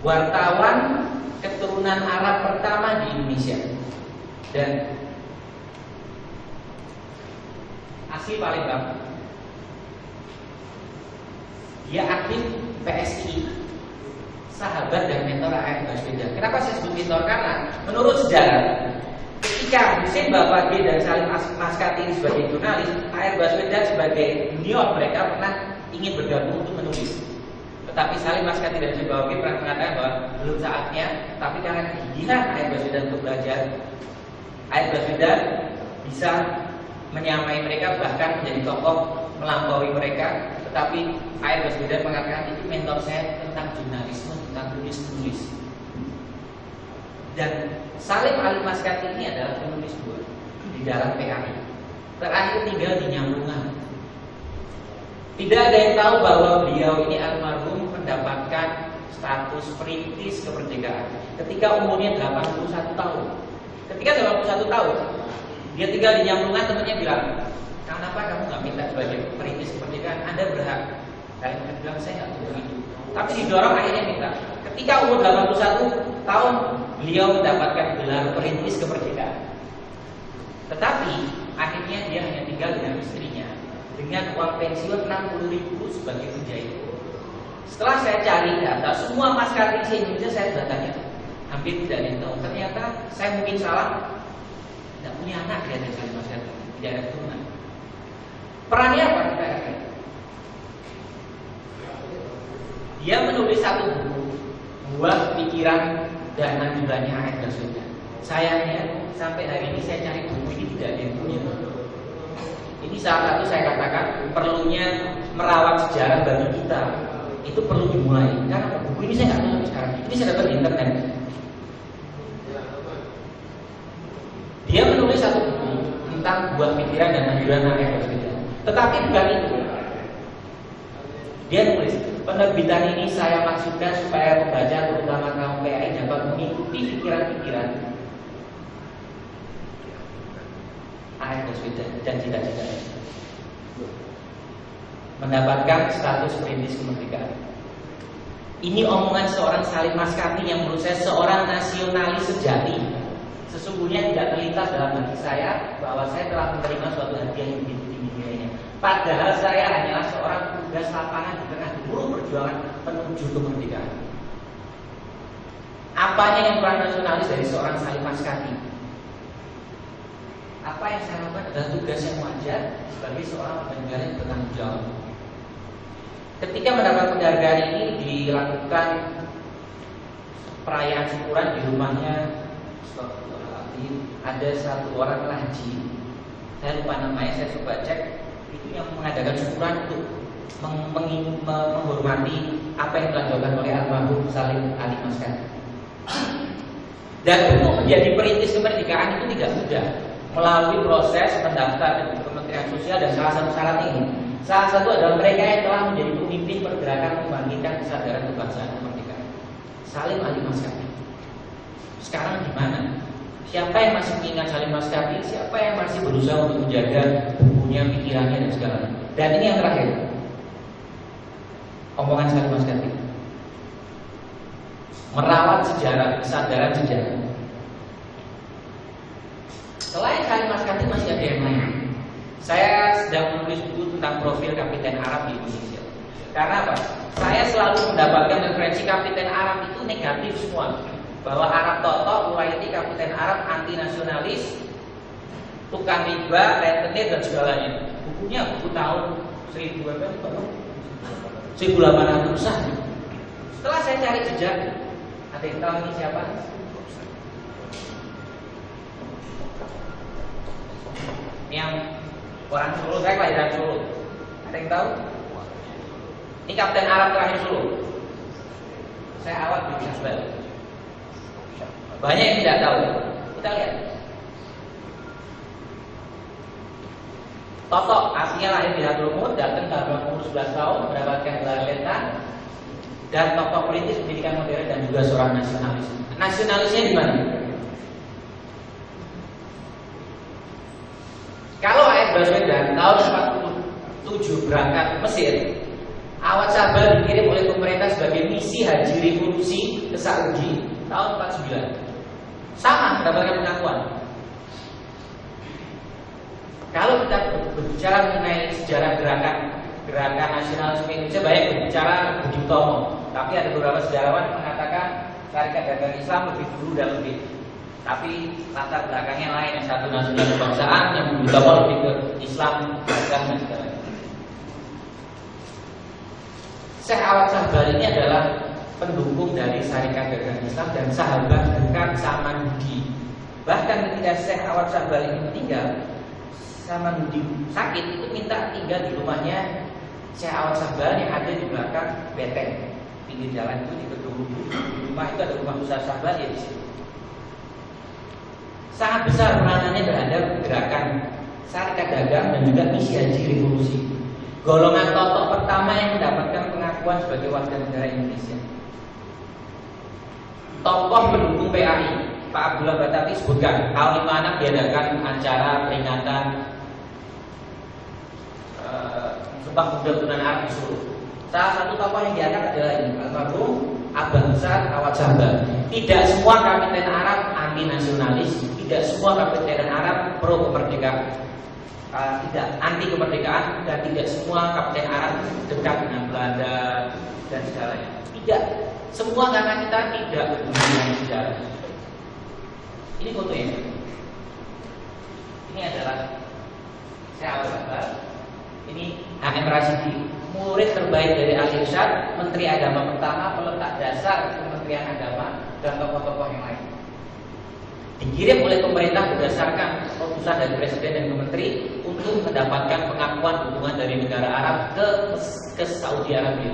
wartawan keturunan Arab pertama di Indonesia dan asli Palembang. Dia aktif PSI, sahabat dan mentor A.R. Baswedan. Kenapa saya sebut mentor? Karena menurut sejarah, ketika Husein Bapade dan Salim Maskati ini sebagai jurnalis, A.R. Baswedan sebagai junior mereka pernah ingin bergabung untuk menulis. Tetapi Salim Maskati dan Husein Bapade pernah mengatakan bahwa belum saatnya. Tapi karena kegigihan A.R. Baswedan untuk belajar, A.R. Baswedan bisa menyamai mereka, bahkan menjadi tokoh melampaui mereka. Tetapi A.R. Baswedan mengatakan itu mentor saya tentang jurnalisme, tentang tulis-tulis. Dan Salim Ali Maskati ini adalah penulis buku di dalam PKI. Terakhir tinggal di Nyamlungan. Tidak ada yang tahu bahwa beliau ini almarhum mendapatkan status perintis kemerdekaan ketika umurnya 81 tahun. Ketika 81 tahun, dia tinggal di Nyamlungan, temannya bilang, "Kenapa kamu nggak minta sebagai perintis kemerdekaan? Anda berhak." Kalian bilang, "Saya nggak tahu itu." Tapi didorong akhirnya minta. Ketika umur 81 tahun, beliau mendapatkan gelar perintis kemerdekaan. Tetapi akhirnya dia hanya tinggal dengan istrinya dengan uang pensiun 60.000 sebagai penjahit. Setelah saya cari data semua maskapai di Indonesia, saya datanya hampir tidak ada yang tahu. Ternyata saya mungkin salah, tidak punya anak dia dari maskapai, tidak ada keturunan. Perannya apa di PRI? Dia menulis satu buku, Buah Pikiran dan Anjurannya A.R. Baswedan. Sayangnya sampai hari ini saya cari buku ini tidak ada yang punya. Ini salah satu saya katakan perlunya merawat sejarah bagi kita. Itu perlu dimulai. Karena buku ini saya nggak tahu sekarang. Ini saya dapat di internet. Dia menulis satu buku tentang Buah Pikiran dan Anjuran A.R. Baswedan. Tetapi bukan itu. Dia nulis, penerbitan ini saya maksudkan supaya pembaca terutama kaum PRI dapat mengikuti pikiran-pikiran A.R. Baswedan dan cita-citanya mendapatkan status perintis kemerdekaan. Ini omongan seorang Salim Maskati yang menurut saya seorang nasionalis sejati. Sesungguhnya tidak terlintas dalam hati saya bahwa saya telah menerima suatu hadiah yang begitu tinggi nilainya. Padahal saya hanyalah seorang tugas lapangan di tengah gemuruh perjuangan menuju kemerdekaan. Apanya yang kurang nasionalis dari seorang Salim Maskati? Apa yang saya lakukan adalah tugas yang wajar sebagai seorang negara yang bertanggung jawab. Ketika mendapat penghargaan ini dilakukan perayaan syukuran di rumahnya. Ada satu orang haji, saya lupa namanya, saya coba cek. Itu yang mengadakan syukuran untuk menghormati apa yang telah dilakukan oleh almarhum Salim Ali Maskati. Dan untuk menjadi perintis kemerdekaan itu tidak mudah, melalui proses pendaftaran di Kementerian Sosial, dan salah satu syarat ini, salah satu adalah mereka yang telah menjadi pemimpin pergerakan membangkitkan kesadaran kebangsaan kemerdekaan. Salim Ali Maskati. Sekarang di mana? Siapa yang masih mengingat Salim Maskati? Siapa yang masih berusaha untuk menjaga bukunya, pikirannya dan segalanya? Dan ini yang terakhir, omongan Salim Maskati, merawat sejarah, kesadaran sejarah. Selain Salim Maskati masih ada yang lain. Saya sedang menulis buku tentang profil Kapiten Arab di Indonesia. Karena apa? Saya selalu mendapatkan referensi Kapiten Arab itu negatif semua. Bahwa Arab Toto, Uraiti, Kapiten Arab, anti nasionalis, tukang riba, rentenir dan segalanya. Bukunya buku tahun 1800-an. Setelah saya cari jejak, ada yang tahu ini siapa? Yang orang Solo, saya kelahiran Solo. Ada yang tahu? Ini Kapten Arab terakhir Solo. Saya awal di Jasbal. Banyak yang tidak tahu. Kita lihat. Toto artinya lahir di Hadramut, datang dalam umur 11 tahun, mendapatkan gelar letnan, dan tokoh politis pendidikan modern dan juga seorang nasionalis. Nasionalisnya di mana? Kalau A.R. Baswedan tahun 47 berangkat ke Mesir, Awad Sabah dikirim oleh pemerintah sebagai sebagai misi haji revolusi ke Saudi tahun 49. Sama mendapatkan pengakuan. Kalau kita berbicara mengenai sejarah gerakan nasionalisme Indonesia, banyak berbicara Budi Utomo, tapi ada beberapa sejarawan yang mengatakan Syarikat Dagang Islam lebih dulu dan lebih. Tapi latar belakangnya lain, yang satu nasionalis kebangsaan, yang Budi Utomo lebih ke Islam, dagang dan segala. Syekh Awad Sahbal ini adalah pendukung dari Syarikat Dagang Islam dan sahabat dekat Samanhudi. Bahkan ketika Syekh Awad Sahbal ini meninggal, Samanhudi sakit, itu minta tinggal di rumahnya Syekh Awad Sahbal yang ada di belakang Beteng, pinggir jalan itu di gedung di rumah itu ada rumah Ustaz Sahbal ya di situ. Sangat besar peranannya terhadap gerakan Syarikat Dagang dan juga misi haji revolusi. Golongan tokoh pertama yang mendapatkan pengakuan sebagai warga negara Indonesia. Tokoh pendukung PAI, Pak Abdullah Batapi sebutkan tahun 56 diadakan acara peringatan Sumpah Pemuda Turunan Arab di Solo. Salah satu tokoh yang diangkat adalah ini, almarhum Abang Besar Awad Sahbal. Tidak semua kapiten Arab anti nasionalis, tidak semua kapiten Arab pro kemerdekaan, tidak anti kemerdekaan, dan tidak semua kapiten Arab dekat dengan Belanda dan segalanya. Tidak, semua karena kita tidak peduli dengan sejarah. Ini fotonya. Ini adalah saya Awad Sahbal. Ini HM Rasidi, murid terbaik dari Al-Irsyad, Menteri Agama pertama, peletak dasar Kementerian Agama, dan tokoh-tokoh yang lain. Dikirim oleh pemerintah berdasarkan keputusan dari Presiden dan Menteri untuk mendapatkan pengakuan hubungan dari negara Arab ke Saudi Arabia.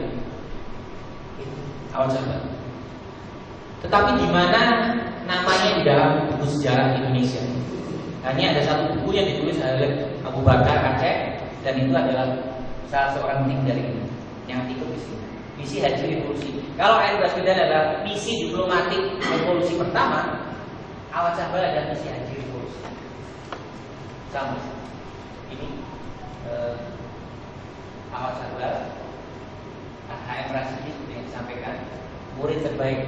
Awad Sahbal. Tetapi di mana namanya di dalam buku sejarah Indonesia? Hanya ada satu buku yang ditulis oleh Abu Bakar Aceh. Dan itu adalah salah seorang tim dari ini yang ikut di sini. Misi haji revolusi. Kalau Anies Baswedan adalah misi diplomatik revolusi pertama, Awad Sahbal adalah misi haji revolusi. Sama. Ini Awad Sahbal, HM Rasidi seperti yang disampaikan, murid terbaik,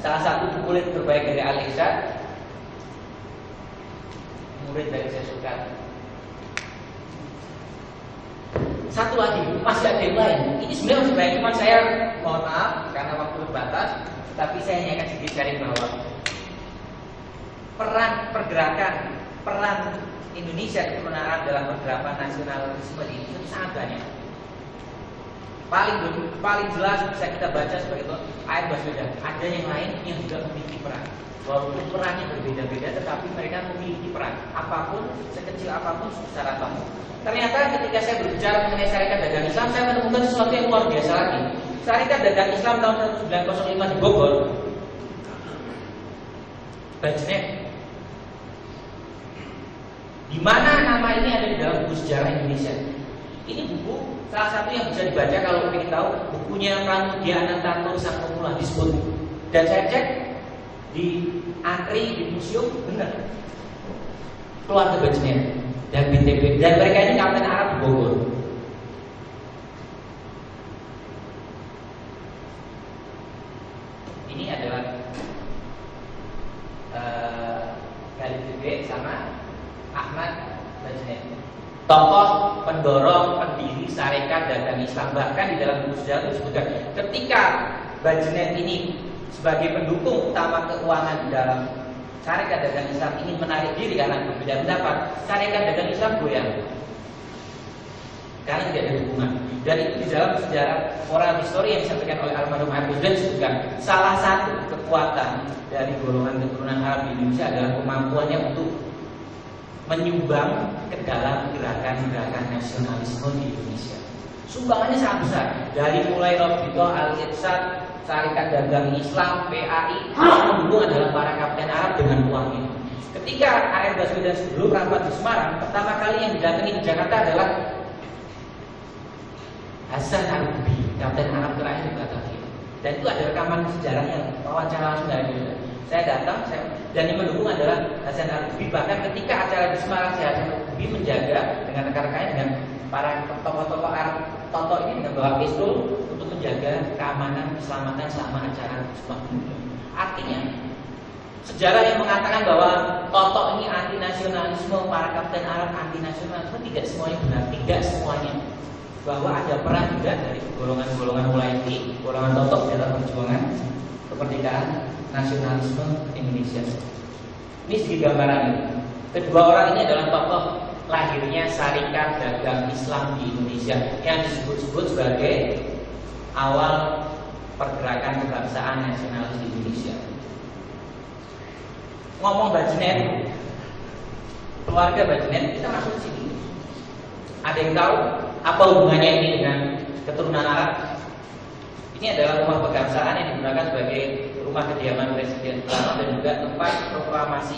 salah satu murid terbaik dari Al-Irsyad, murid dari Syekh Sultan. Satu lagi, masih ada yang lain. Ini sebenarnya masih banyak, cuma saya mohon maaf karena waktu terbatas, tapi saya hanya akan sedikit garis bawah. Peran Indonesia di keturunan Arab dalam pergerakan nasionalisme ini itu sangat banyak. Paling jelas bisa kita baca sebagai itu Anies Baswedan. Ada yang lain yang juga memiliki peran. Walaupun perannya berbeda-beda, tetapi mereka memiliki peran. Apapun, sekecil apapun, sebesar apapun. Ternyata ketika saya berbicara mengenai Syarikat Dagang Islam, saya menemukan sesuatu yang luar biasa lagi. Syarikat Dagang Islam tahun 1905 di Bogor, Bajnet, di mana nama ini ada di dalam buku sejarah Indonesia. Ini buku salah satu yang bisa dibaca kalau ingin tahu, bukunya Pramudia Anantanto Sang Pemula disebut. Dan saya cek di antri di museum, benar keluarga Bajnet dan BTP, dan mereka ini kapten Arab di Bogor. Ini adalah Khalid Bibek sama Ahmad Bajnet, tokoh pendorong pendiri Syarikat Dagang Islam. Bahkan di dalam buku sejarah itu disebutkan ketika Bajnet ini sebagai pendukung utama keuangan di dalam Syarikat Dagang Islam ingin menarik diri karena berbeda pendapat, Syarikat Dagang Islam goyang karena tidak ada dukungan. Dan itu di dalam sejarah oral history yang disampaikan oleh almarhum Anies Baswedan disebutkan salah satu kekuatan dari golongan keturunan Arab di Indonesia adalah kemampuannya untuk menyumbang ke dalam gerakan-gerakan nasionalisme di Indonesia. Sumbangannya sangat besar, dari mulai Robito, Al-Irsyad, Syarikat Dagang Islam, PAI, mendukung adalah para kapten Arab dengan uang ini. Ketika Anies Baswedan sebelum rapat di Semarang, pertama kali yang didatangi di Jakarta adalah Hasan Al-Banna, kapten Arab terakhir di Batavia. Dan itu ada rekaman sejarahnya, wawancara langsung dari dia. Saya datang, dan yang mendukung adalah Hasan Al-Banna. Bahkan ketika acara di Semarang, Hasan Al-Banna menjaga dengan rekan-rekannya dengan para tokoh-tokoh Arab, tokoh ini dengan bawa pistol untuk menjaga keamanan keselamatan selama acara Sumpah Pemuda. Artinya sejarah yang mengatakan bahwa Toto ini anti nasionalisme, para kapten Arab anti nasionalisme, tidak semuanya benar, tidak semuanya. Bahwa ada peran juga dari golongan-golongan Mulaiti, golongan Toto dalam perjuangan kemerdekaan nasionalisme Indonesia. Ini sedikit gambaran. Kedua orang ini adalah tokoh lahirnya Syarikat Dagang Islam di Indonesia yang disebut-sebut sebagai awal pergerakan kebangsaan nasionalis di Indonesia. Ngomong Bajenet, keluarga Bajenet, kita masuk ke sini. Ada yang tahu apa hubungannya ini dengan keturunan Arab? Ini adalah rumah pegangsaan yang digunakan sebagai rumah kediaman Presiden Soekarno dan juga tempat proklamasi.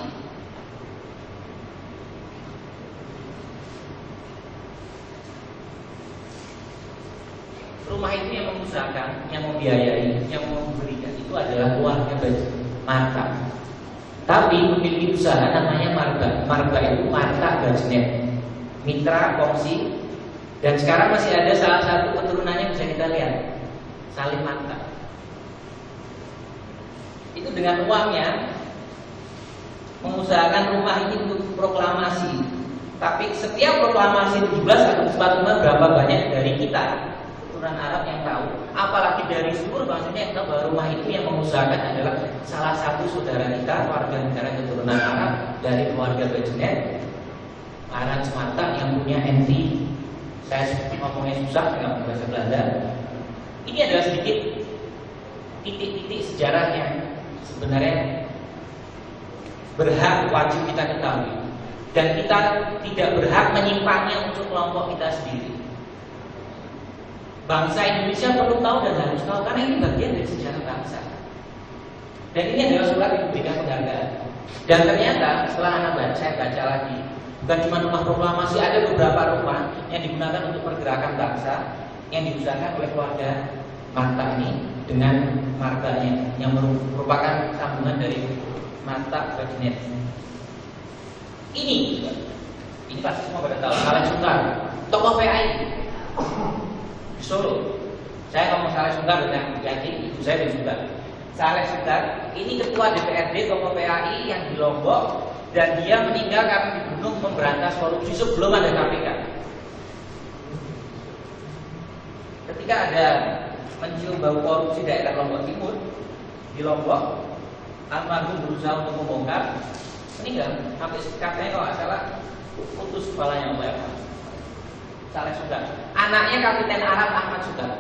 Rumah itu yang mengusahakan, yang membiayai, yang memberikan itu adalah keluarga Marta. Tapi pemilik usaha namanya Marta. Marta itu Marta Bajenet, mitra kongsi, dan sekarang masih ada salah satu keturunannya bisa kita lihat, Salim Marta. Itu dengan uangnya mengusahakan rumah ini untuk proklamasi. Tapi setiap proklamasi 17 Agustus 45 berapa banyak dari kita keturunan Arab yang tahu, apalagi dari seluruh bangsa yang tahu bahwa rumah itu yang mengusahakan adalah salah satu saudara kita, warga negara keturunan Arab dari keluarga Bajenet, Aran Semata yang punya NT. Saya ngomongnya susah dengan bahasa Belanda. Ini adalah sedikit titik-titik sejarah yang sebenarnya berhak wajib kita ketahui, dan kita tidak berhak menyimpannya untuk kelompok kita sendiri. Bangsa Indonesia perlu tahu dan harus tahu karena ini bagian dari sejarah bangsa. Dan ini adalah surat yang diberikan penghargaan. Dan ternyata setelah saya baca lagi, bukan cuma rumah proklamasi, ada beberapa rumah yang digunakan untuk pergerakan bangsa yang diusahakan oleh keluarga Marta ini dengan marganya yang merupakan sambungan dari Marta Bajenet. Ini pasti semua pada tahu. Saleh Sungkar, tokoh PAI di Solo. Saya ngomong Saleh Sungkar dengan yakin ibu saya juga. Saleh Sungkar ini ketua DPRD tokoh PAI yang di Lombok, dan dia meninggal karena dibunuh memberantas korupsi sebelum ada KPK. Ketika ada mencium bau korupsi daerah Lombok Timur di Lombok, almarhum berusaha untuk membongkar, meninggal. Sampai katanya kalau nggak salah putus kepalanya oleh Saleh Sungkar. Anaknya Kapiten Arab Ahmad Sungkar,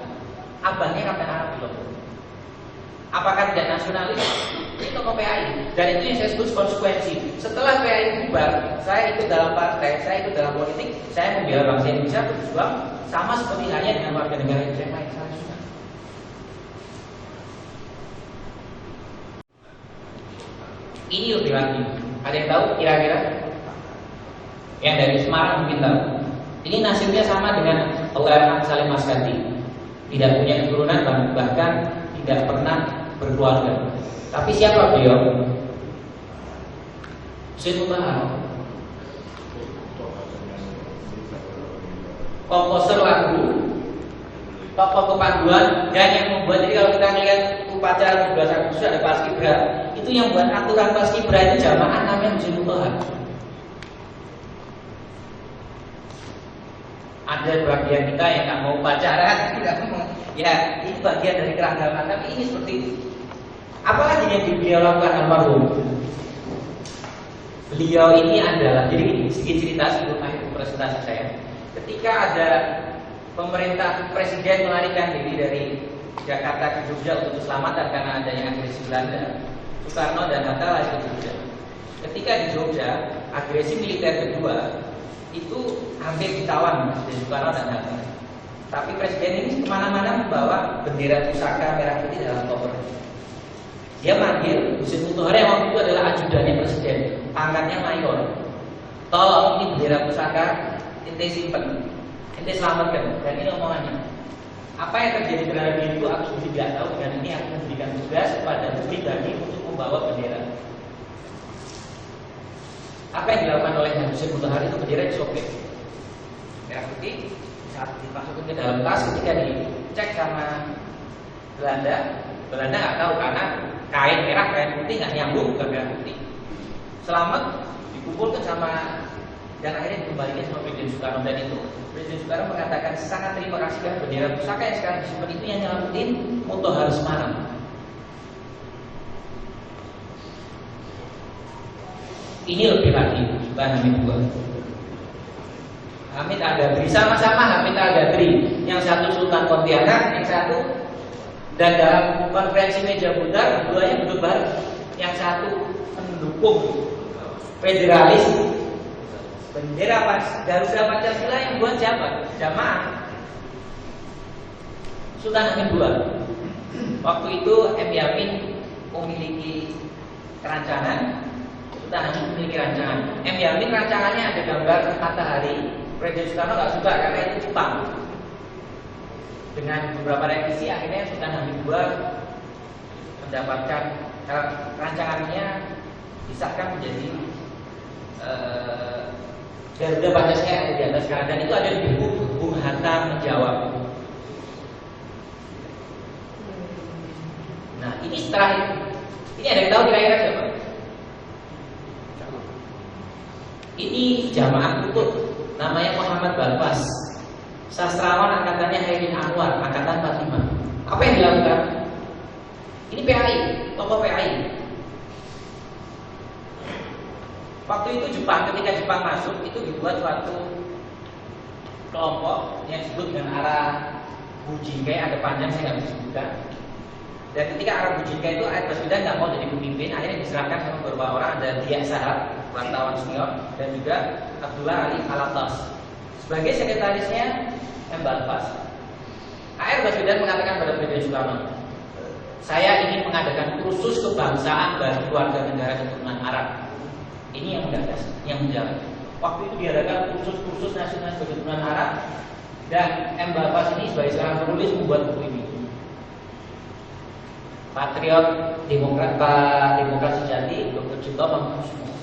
abahnya Kapiten Arab di Lombok. Apakah tidak nasionalis? Ini tokoh PAI, dan itu yang saya sebut konsekuensi. Setelah PAI bubar, saya ikut dalam partai, saya ikut dalam politik, saya membela bangsa Indonesia, berjuang sama seperti halnya dengan warga negara Indonesia yang lain. Ini lebih lagi. Ada yang tahu kira-kira? Yang dari Semarang mungkin tahu. Ini nasibnya sama dengan Almarhum Salim Maskati. Tidak punya keturunan, bahkan tidak pernah berkeluarga. Tapi siapa beliau? Husein Mutahar, komposer lagu, tokoh kepanduan, dan yang membuat. Jadi kalau kita melihat upacara 17 Agustus ada Paskibra, itu yang buat aturan Paskibra itu jamaah namanya Husein Mutahar. Ada bagian kita yang nggak mau upacara, tidak mau. Ya, ini bagian dari keragaman. Tapi ini seperti itu. Apalagi yang beliau lakukan almarhum? Beliau ini adalah, jadi sedikit cerita sebelum akhir presentasi saya. Ketika ada pemerintah presiden melarikan diri dari Jakarta ke Jogja untuk keselamatan karena adanya agresi Belanda, Soekarno dan Hatta lari ke Jogja. Ketika di Jogja, agresi militer kedua itu hampir ditawan Presiden Soekarno dan Hatta. Tapi presiden ini kemana-mana membawa bendera pusaka merah putih dalam koper. Dia manggil Husein Mutahar yang waktu itu adalah ajudannya presiden, pangkatnya mayor. Tolong ini bendera pusaka, ente simpen, ente selamatkan. Dan ini omongannya. Apa yang terjadi terhadap diri itu aku tidak tahu, dan ini aku memberikan tugas kepada pribadi untuk membawa bendera. Apa yang dilakukan oleh Husein Mutahar itu bendera disobek. Merah putih saat dimasukkan ke dalam tas, ketika dicek sama Belanda nggak tahu karena kain merah, kain putih nggak nyambung, bukan merah putih. Selamat dikumpulkan sama dan akhirnya dikembalikan sama Presiden Soekarno, dan itu Presiden Soekarno mengatakan sangat terima kasih karena bendera pusaka yang sekarang disimpan itu yang nyelamatin Mutahar Semarang. Ini lebih lagi, bukan Hamid II. Hamid Al-Ghazali sama-sama Hamid Al-Ghazali, yang satu Sultan Pontianak, yang satu, dan dalam konferensi meja butar keduanya duduk bareng. Yang satu mendukung federalis, bendera Garuda Pancasila yang buat siapa? Jamaah Sultan Hamid II. Waktu itu M. Yamin memiliki kerancangan, Sultan Hamid memiliki rancangan. M. Yamin rancangannya ada gambar matahari. Presiden Soekarno nggak suka karena itu Jepang. Dengan beberapa revisi akhirnya Sultan Hamid II mendapatkan rancangannya disahkan menjadi Garuda Pancasila yang ada di atas sekarang, dan itu ada di buku Bung Hatta menjawab. Nah ini setelah ini ada yang tahu kira-kira siapa? Ini jamaah kutub, namanya Muhammad Balpas. Sastrawan angkatannya Hairin Anwar, angkatan 45. Apa yang dilakukan? Ini PAI, tokoh PAI. Waktu itu ketika Jepang masuk, itu dibuat suatu kelompok yang disebut dengan arah Bujingkai, ada panjang saya nggak bisa sebutkan. Dan ketika arah Bujingkai itu Ait Baswedan nggak mau jadi pemimpin, akhirnya diserahkan sama beberapa orang, ada Dia Sahab, wartawan senior, dan juga Abdullah Ali Alatas. Sebagai sekretarisnya M. Balpas. Ait Baswedan mengatakan pada Presiden Soekarno, saya ingin mengadakan kursus kebangsaan bagi warga negara keturunan Arab. Ini yang menjalan. Waktu itu diadakan kursus nasional keturunan Arab, dan M. Balpas ini sebagai seorang penulis membuat buku ini. Patriot Demokrat Sejati, Dr. Cipto Mangunkusumo,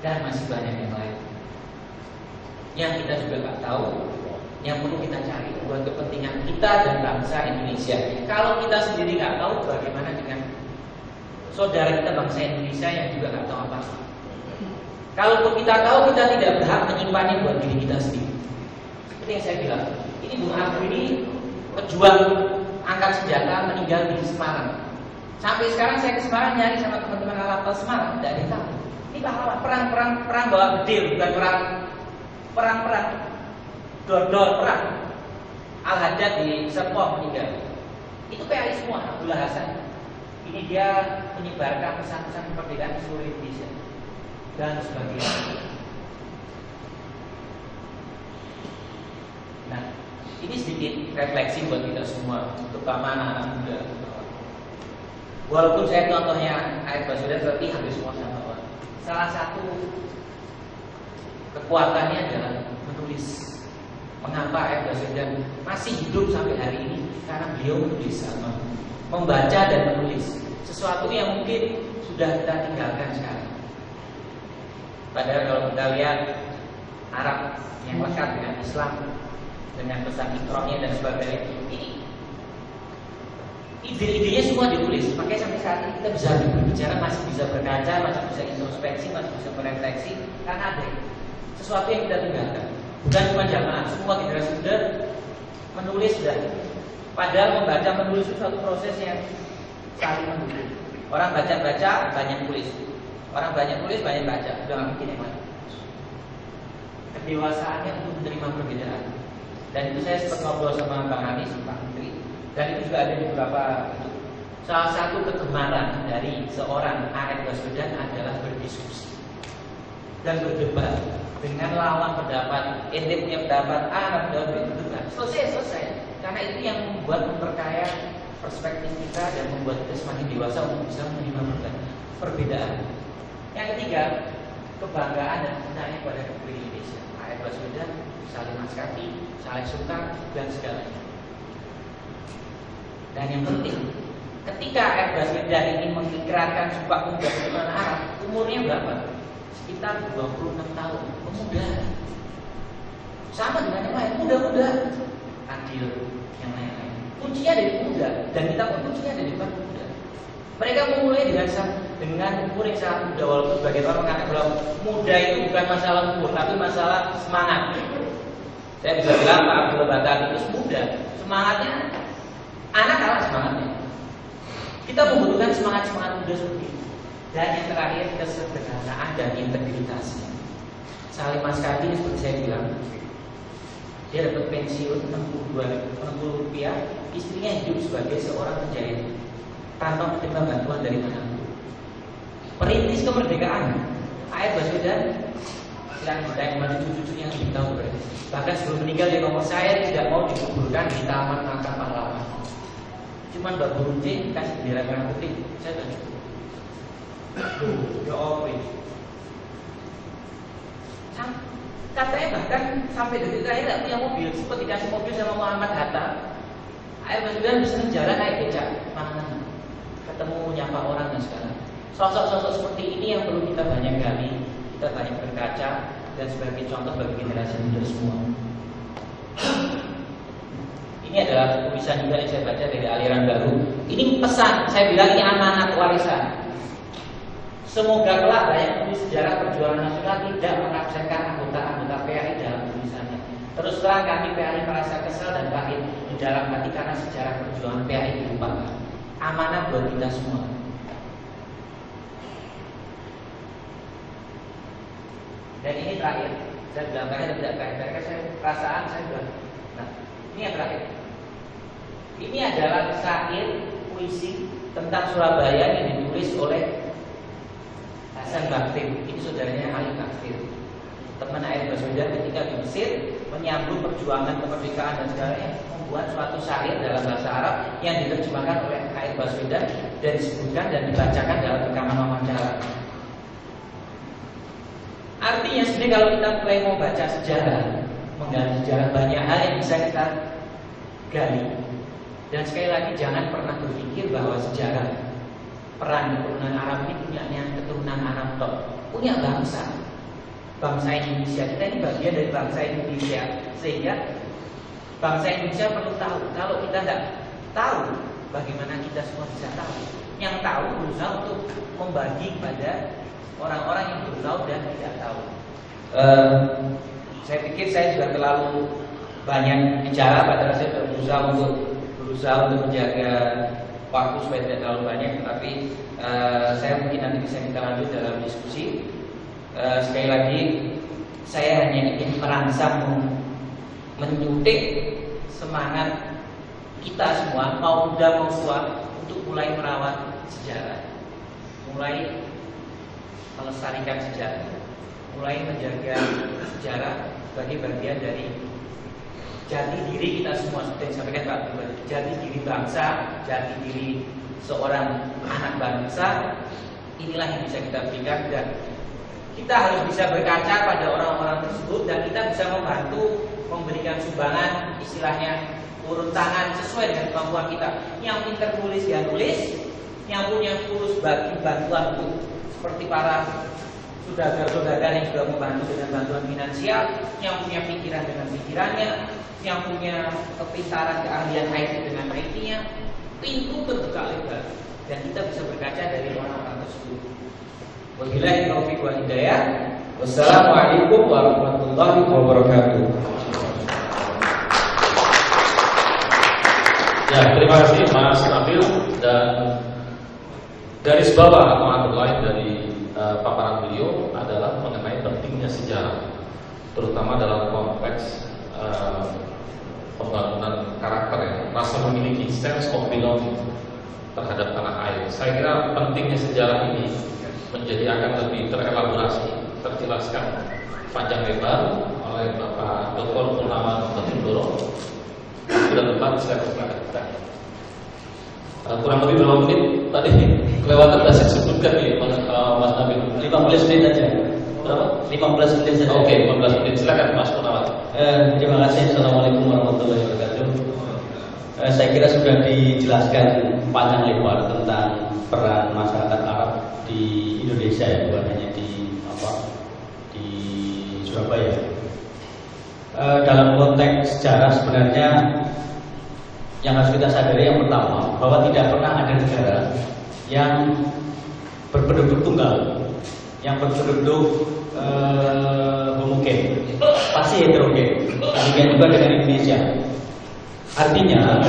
dan masih banyak yang lain yang kita juga nggak tahu, yang perlu kita cari buat kepentingan kita dan bangsa Indonesia. Kalau kita sendiri nggak tahu, bagaimana dengan saudara kita bangsa Indonesia yang juga nggak tahu apa? Kalau kita tahu, kita tidak berhak menyimpannya buat diri kita sendiri. Seperti yang saya bilang, ini Bung Aku ini pejuang angkat senjata, meninggal di Semarang. Sampai sekarang saya ke Semarang nyari sama teman-teman Alatas Semarang, tidak ada yang tahu. Ini pahlawan perang bawa bedil, bukan perang dor perang. Al-Haddad di Serpong meninggal. Itu PAI semua, Abdullah Hasan. Ini dia menyebarkan pesan-pesan kemerdekaan di seluruh Indonesia dan sebagainya. Nah, ini sedikit refleksi buat kita semua, terutama anak-anak muda. Walaupun saya contohnya Ait Baswedan, tapi hampir semua sama orang. Salah satu kekuatannya adalah menulis. Mengapa Ait Baswedan masih hidup sampai hari ini? Karena beliau menulis sama, membaca dan menulis sesuatu yang mungkin sudah kita tinggalkan sekarang. Padahal kalau kita lihat Arab yang lekat dengan Islam, dengan pesan Iqra-nya dan sebagainya, ini ide-idenya semua ditulis. Makanya sampai saat ini kita bisa berbicara, masih bisa berkaca, masih bisa introspeksi, masih bisa merefleksi, karena ada sesuatu yang kita tinggalkan. Bukan cuma jamaah, semua generasi muda menulis sudah. Padahal membaca menulis itu suatu proses yang saling mendukung. Orang baca-baca banyak tulis, orang banyak tulis banyak baca. Sudah nggak mungkin yang mana. Kedewasaannya untuk menerima perbedaan. Dan itu saya sempat ngobrol sama Bang Anies, Pak Menteri. Dan itu juga ada di beberapa. Salah satu kegemaran dari seorang Ait Baswedan adalah berdiskusi dan berdebat dengan lawan pendapat. Ente punya pendapat A, pendapat B, berdebat. Selesai. Karena itu yang memperkaya perspektif kita dan membuat kita semakin dewasa untuk bisa menerima perbedaan. Yang ketiga, kebanggaan dan cintanya pada negeri Indonesia. Ait Baswedan, Salim Maskati, Saleh Sultan, dan segalanya. Dan yang penting, ketika Ait Baswedan ini mengikrarkan Sumpah Pemuda Keturunan Arab, umurnya berapa? Sekitar 26 tahun, pemuda. Sama dengan yang lain, muda-muda. Nah, adil, yang lain-lain. Kuncinya ada di pemuda, dan kita pun kuncinya ada di depan pemuda. Mereka memulai dengan umur yang sangat muda, walaupun sebagian orang mengatakan bahwa muda itu bukan masalah umur, tapi masalah semangat. Saya bisa bilang Pak Abdul Batal itu muda, semangatnya anak kalah semangatnya. Kita membutuhkan semangat muda seperti itu. Dan yang terakhir, kesederhanaan dan integritasnya. Salim Maskati seperti saya bilang, dia dapat pensiun 60 rupiah, istrinya hidup sebagai seorang penjahit tanpa menerima bantuan dari manapun. Perintis kemerdekaan, Ayat Baswedan yang kembali cucu-cucunya yang lebih tahu berarti. Bahkan sebelum meninggal dia ngomong, saya tidak mau dikuburkan di Taman Makam Pahlawan. Cuman Mbak Burunje kasih bendera merah putih, saya tak cukup. Ya Allah. Katanya bahkan sampai detik terakhir tidak punya mobil, sempat dikasih mobil sama Muhammad Hatta. Ayat Baswedan bisa jalan naik becak, mana ketemu nyapa orang dan sekarang. Sosok-sosok seperti ini yang perlu kita banyak gali, kita banyak berkaca dan sebagai contoh bagi generasi muda semua. Ini adalah tulisan juga yang saya baca dari aliran baru. Ini pesan, saya bilang ini amanat warisan. Semoga kelak banyak penulis sejarah perjuangan nasional tidak mengabsenkan anggota-anggota PAI dalam tulisannya. Terus terang kami PAI merasa kesal dan pahit di dalam hati karena sejarah perjuangan PAI dilupakan. Amanat buat kita semua. Dan ini terakhir, saya bilang terakhir tidak terakhir, saya perasaan saya bilang, nah ini yang terakhir. Ini adalah syair puisi tentang Surabaya yang ditulis oleh Hasan Baktir. Ini saudaranya Ali Baktir, teman Ayat Baswedan ketika di Mesir menyambut perjuangan kemerdekaan dan segalanya, membuat suatu syair dalam bahasa Arab yang diterjemahkan oleh Ayat Baswedan dan disebutkan dan dibacakan dalam rekaman wawancara. Artinya sebenarnya kalau kita mulai mau baca sejarah, menggali sejarah, banyak hal yang bisa kita gali. Dan sekali lagi jangan pernah berpikir bahwa sejarah peran keturunan Arab ini punyanya keturunan Arab tok, punya bangsa. Bangsa Indonesia, kita ini bagian dari bangsa Indonesia. Sehingga bangsa Indonesia perlu tahu. Kalau kita tidak tahu, bagaimana kita semua bisa tahu? Yang tahu berusaha untuk membagi pada orang-orang yang belum tahu dan tidak tahu. Saya pikir saya juga terlalu banyak bicara, padahal saya berusaha untuk menjaga waktu supaya tidak terlalu banyak. Tetapi saya mungkin nanti bisa kita lanjut dalam diskusi. Sekali lagi, saya hanya ingin merangsang, menyuntik semangat kita semua, mau muda mau tua, untuk mulai merawat sejarah, mulai melestarikan sejarah, mulai menjaga sejarah sebagai bagian dari jati diri kita semua. Seperti yang disampaikan Pak Abdul, jati diri bangsa, jati diri seorang anak bangsa. Inilah yang bisa kita berikan, dan kita harus bisa berkaca pada orang-orang tersebut, dan kita bisa membantu memberikan sumbangan, istilahnya urut tangan sesuai dengan kemampuan kita. Yang pintar tulis ya tulis, yang punya kursus bagi bantuan untuk seperti para saudara-saudara yang sudah membantu dengan bantuan finansial, yang punya pikiran dengan pikirannya, yang punya kepintaran keahlian IT dengan IT-nya. Pintu terbuka lebar dan kita bisa berkaca dari orang-orang tersebut. Wabillahi taufiq wal hidayah. Wassalamualaikum warahmatullahi wabarakatuh. Ya, terima kasih Mas Nabil, dan garis bawah atau underline dari paparan beliau adalah mengenai pentingnya sejarah, terutama dalam konteks pembangunan karakter, ya, rasa memiliki sense of belonging terhadap tanah air. Saya kira pentingnya sejarah ini akan lebih terelaborasi, terjelaskan panjang lebar oleh Bapak Dr. Purnawan Batindoro. Sudah tepat, saya persilakan kita. Kurang lebih berapa menit tadi kelewatan saya sebutkan nih Mas Nabil. 15 menit aja. Berapa? 15 menit saja. Oke, 15 menit. Silakan Mas Purnawan. Terima kasih. Assalamualaikum warahmatullahi wabarakatuh. Saya kira sudah dijelaskan panjang lebar tentang peran masyarakat Arab di Indonesia, ya, bukan hanya di Surabaya. Dalam konteks sejarah sebenarnya yang harus kita sadari yang pertama bahwa tidak pernah ada negara yang berpenduduk tunggal, yang berpenduduk homogen, pasti heterogen. Demikian juga dengan Indonesia. Artinya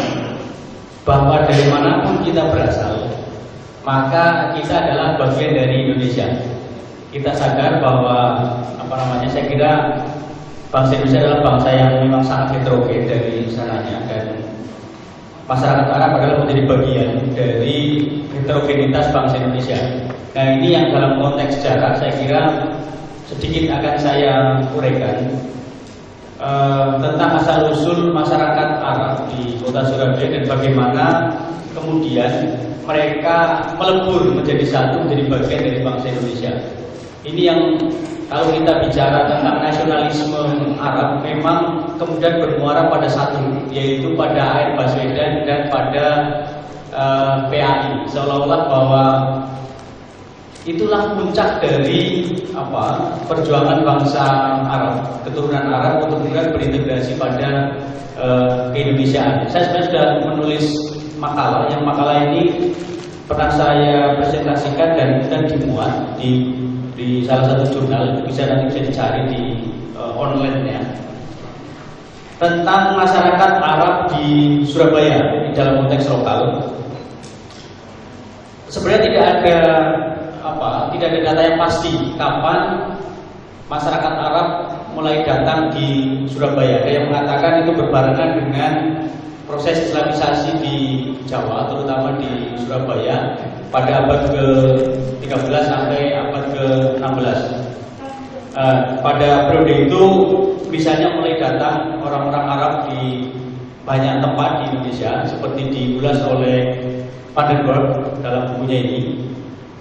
bahwa dari manapun kita berasal, maka kita adalah bagian dari Indonesia. Kita sadar bahwa saya kira bangsa Indonesia adalah bangsa yang memang sangat heterogen dari sananya, dan masyarakat Arab adalah menjadi bagian dari heterogenitas bangsa Indonesia. Nah, ini yang dalam konteks sejarah saya kira sedikit akan saya uraikan tentang asal-usul masyarakat Arab di kota Surabaya dan bagaimana kemudian mereka melebur menjadi satu, menjadi bagian dari bangsa Indonesia. Ini yang kalau kita bicara tentang nasionalisme Arab memang kemudian bermuara pada satu, yaitu pada A'id Baswedan dan pada PAI, seolah-olah bahwa itulah puncak dari perjuangan bangsa Arab, keturunan Arab untuk kemudian berintegrasi pada keindonesiaan. Saya sebenarnya sudah menulis makalah, yang makalah ini pernah saya presentasikan dan dimuat di salah satu jurnal, itu nanti bisa dicari di online ya, tentang masyarakat Arab di Surabaya di dalam konteks lokal. Sebenarnya tidak ada data yang pasti kapan masyarakat Arab mulai datang di Surabaya. Ada yang mengatakan itu berbarengan dengan proses Islamisasi di Jawa, terutama di Surabaya pada abad ke-13 sampai abad ke-16. Pada periode itu misalnya mulai datang orang-orang Arab di banyak tempat di Indonesia, seperti diulas oleh Vandenberg dalam bukunya ini.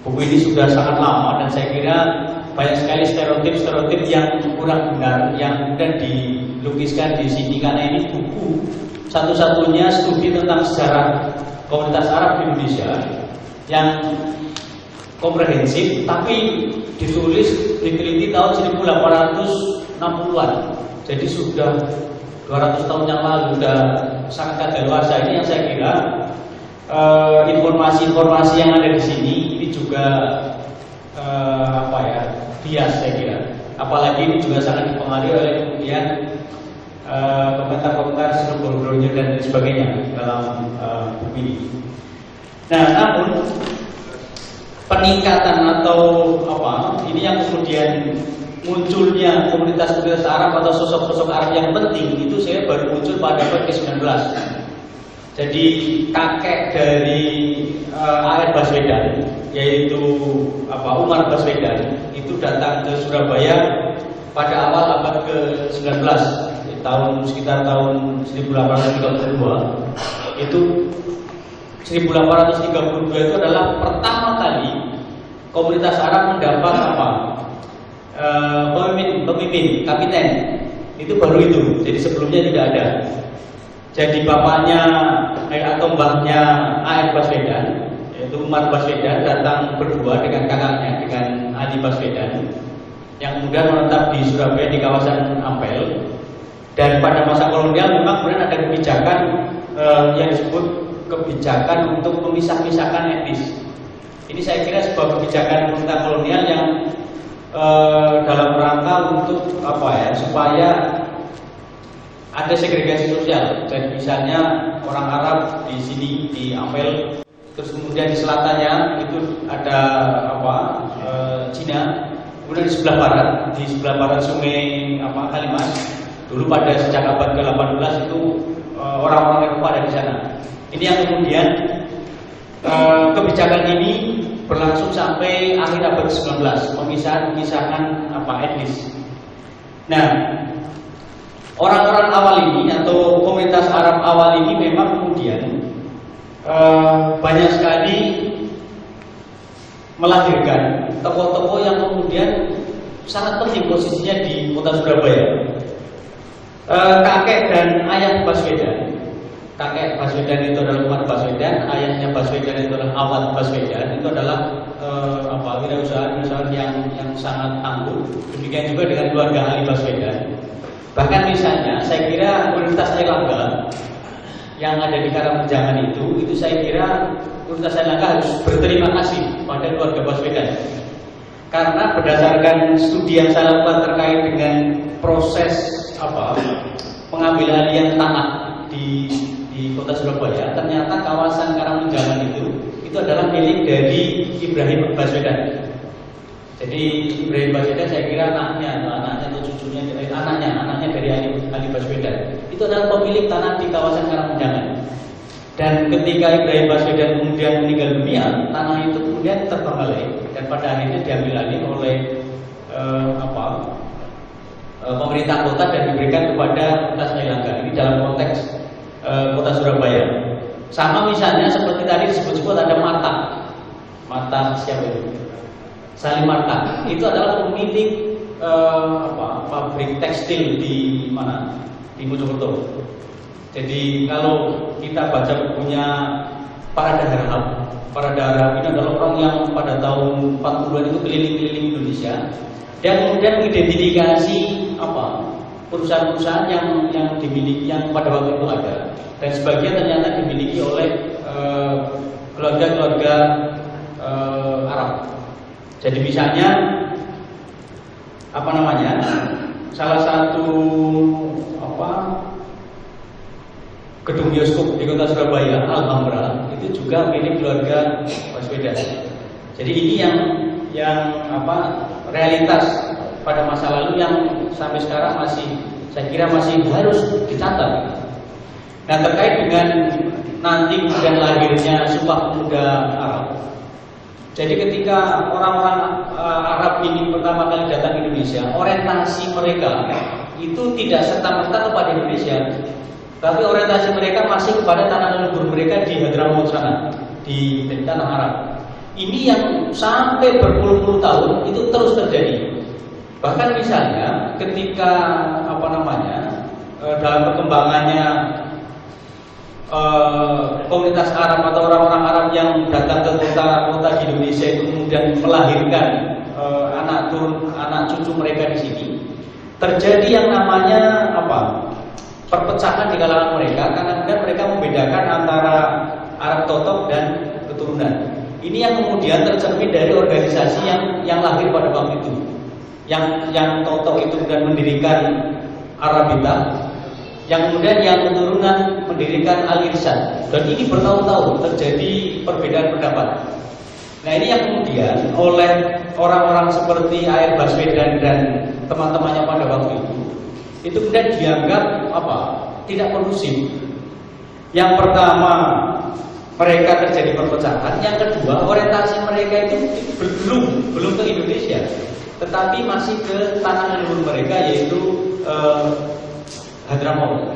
Buku ini sudah sangat lama dan saya kira banyak sekali stereotip yang kurang benar yang kemudian dilukiskan di sini, karena ini buku satu-satunya studi tentang sejarah komunitas Arab di Indonesia yang komprehensif, tapi diteliti tahun 1860-an. Jadi sudah 200 tahun yang lalu, sudah sangat kadaluarsa. Ini yang saya kira informasi-informasi yang ada di sini ini juga bias saya kira. Apalagi ini juga sangat dipengaruhi oleh kemudian komentar-komentar seluruh-seluruhnya dan sebagainya dalam buku ini. Nah, namun peningkatan atau ini yang kemudian munculnya komunitas-komunitas Arab atau sosok-sosok Arab yang penting itu saya baru muncul pada abad ke-19. Jadi kakek dari A'id Baswedan, yaitu Umar Baswedan, itu datang ke Surabaya pada awal abad ke-19, sekitar tahun 1832. Itu 1832 itu adalah pertama kali komunitas Arab mendapat pemimpin, kapiten. Itu baru itu. Jadi sebelumnya tidak ada. Jadi bapaknya atau mbahnya A'id Baswedan, yaitu Umar Baswedan, datang berdua dengan kakaknya, dengan Ali Baswedan, yang kemudian menetap di Surabaya di kawasan Ampel. Dan pada masa kolonial memang kemudian ada kebijakan yang disebut kebijakan untuk memisah-misahkan etnis. Ini saya kira sebuah kebijakan pemerintah kolonial yang dalam rangka untuk supaya ada segregasi sosial. Jadi misalnya orang Arab di sini di Ampel, terus kemudian di selatannya itu ada Cina, kemudian di sebelah barat sungai Kalimas. Dulu pada sejak abad ke-18 itu orang-orang Eropa ada di sana. Ini yang kemudian kebijakan ini berlangsung sampai akhir abad ke-19, memisahkan etnis. Nah, orang-orang awal ini atau komunitas Arab awal ini memang kemudian banyak sekali melahirkan tokoh-tokoh yang kemudian sangat penting posisinya di kota Surabaya. Kakek dan ayah Baswedan. Kakek Baswedan itu adalah Umar Baswedan, ayahnya Baswedan itu adalah Awad Baswedan. Itu adalah wirausahawan yang sangat tangguh. Demikian juga dengan keluarga Ali Baswedan. Bahkan misalnya saya kira Universitas Airlangga yang ada di Karangmenjangan itu saya kira Universitas Airlangga harus berterima kasih pada keluarga Baswedan. Karena berdasarkan studi yang saya lakukan terkait dengan proses pengambilan alih tanah di Kota Surabaya, ternyata kawasan Karangmenjangan itu adalah milik dari Ibrahim Baswedan. Jadi Ibrahim Baswedan saya kira anaknya atau cucunya, anaknya dari Ali Baswedan itu adalah pemilik tanah di kawasan Karangmenjangan. Dan ketika Ibrahim Baswedan kemudian meninggal dunia, tanah itu kemudian terbengkalai dan pada akhirnya diambil alih oleh pemerintah kota dan diberikan kepada Universitas Airlangga. Ini dalam konteks Kota Surabaya. Sama misalnya seperti tadi disebut-sebut ada Mata siapa itu? Salim Marta itu adalah pemilik pabrik tekstil di mana? Di Mojokerto. Jadi kalau kita baca bukunya Parada Harahap ini adalah orang yang pada tahun 40-an itu keliling-keliling Indonesia dan kemudian mengidentifikasi perusahaan-perusahaan yang dimiliki yang pada waktu itu ada dan sebagian ternyata dimiliki oleh keluarga-keluarga Arab. Jadi misalnya salah satu gedung bioskop di Kota Surabaya, Alhambra, itu juga milik keluarga Baswedan. Jadi ini yang realitas pada masa lalu yang sampai sekarang saya kira masih harus dicatat. Nah, terkait dengan nanti kemudian lahirnya Sumpah Pemuda Arab. Jadi ketika orang-orang Arab ini pertama kali datang ke Indonesia, orientasi mereka itu tidak serta-merta kepada Indonesia, tapi orientasi mereka masih kepada tanah leluhur mereka di Hadramaut sana, di tanah Arab. Ini yang sampai berpuluh-puluh tahun itu terus terjadi. Bahkan misalnya ketika dalam perkembangannya komunitas Arab atau orang-orang Arab yang datang ke kota-kota di Indonesia itu kemudian melahirkan anak cucu mereka di sini, terjadi yang namanya perpecahan di kalangan mereka karena kemudian mereka membedakan antara Arab totok dan keturunan. Ini yang kemudian tercermin dari organisasi yang lahir pada waktu itu. Yang totok itu kemudian mendirikan Arabita, yang kemudian yang keturunan mendirikan Al-Irsyad. Dan ini bertahun-tahun terjadi perbedaan pendapat. Nah, ini yang kemudian oleh orang-orang seperti A.R. Baswedan dan teman-temannya pada waktu itu kemudian dianggap tidak kondusif. Yang pertama, mereka terjadi perpecahan. Yang kedua, orientasi mereka itu belum ke Indonesia, tetapi masih ke tanah leluhur mereka, yaitu Hadramaut.